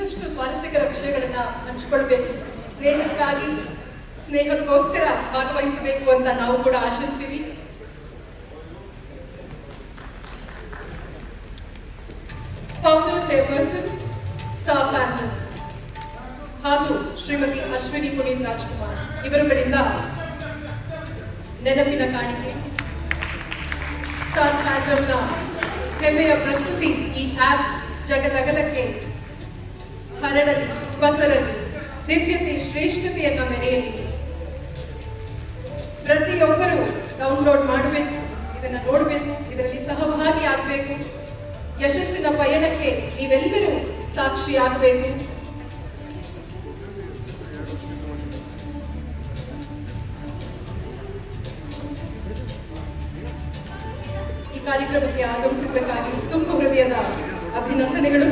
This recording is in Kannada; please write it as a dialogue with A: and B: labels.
A: ಇನ್ನಷ್ಟು ಸ್ವಾರಸ್ಯಕರ ವಿಷಯಗಳನ್ನ ಹಂಚಿಕೊಳ್ಬೇಕು, ಸ್ನೇಹಕ್ಕಾಗಿ ಸ್ನೇಹಕ್ಕೋಸ್ಕರ ಭಾಗವಹಿಸಬೇಕು ಅಂತ ನಾವು ಕೂಡ ಆಶಿಸ್ತೀವಿ. ಫೌಂಡರ್ ಚೇರ್ಪರ್ಸನ್ ಸ್ಟಾರ್ ಪ್ಯಾಂಥರ್ ಹಾಗೂ ಶ್ರೀಮತಿ ಅಶ್ವಿನಿ ಪುನೀತ್ ರಾಜ್ಕುಮಾರ್ ಇವರುಗಳಿಂದ ನೆನಪಿನ ಕಾಣಿಕೆ. ಸ್ಟಾರ್ ಪ್ಯಾಂಥರ್ನ ಹೆಮ್ಮೆಯ ಪ್ರಸ್ತುತಿ ಈ ಆಪ್ ಜಗದಗಲಕ್ಕೆ ಹರಡಲಿ, ಬಸರಲಿ, ದಿವ್ಯತೆ ಶ್ರೇಷ್ಠತೆಯನ್ನ ಮೆರೆಯಲಿ. ಪ್ರತಿಯೊಬ್ಬರು ಡೌನ್ಲೋಡ್ ಮಾಡಬೇಕು, ಇದನ್ನ ನೋಡಬೇಕು, ಇದರಲ್ಲಿ ಸಹಭಾಗಿ ಆಗಬೇಕು. ಯಶಸ್ಸಿನ ಪಯಣಕ್ಕೆ ನೀವೆಲ್ಲರೂ ಸಾಕ್ಷಿಯಾಗಬೇಕು. ಈ ಕಾರ್ಯಕ್ರಮಕ್ಕೆ ಆಗಮಿಸಿದ್ದಕ್ಕಾಗಿ ತುಂಬ ಹೃದಯದ ಅಭಿನಂದನೆಗಳು.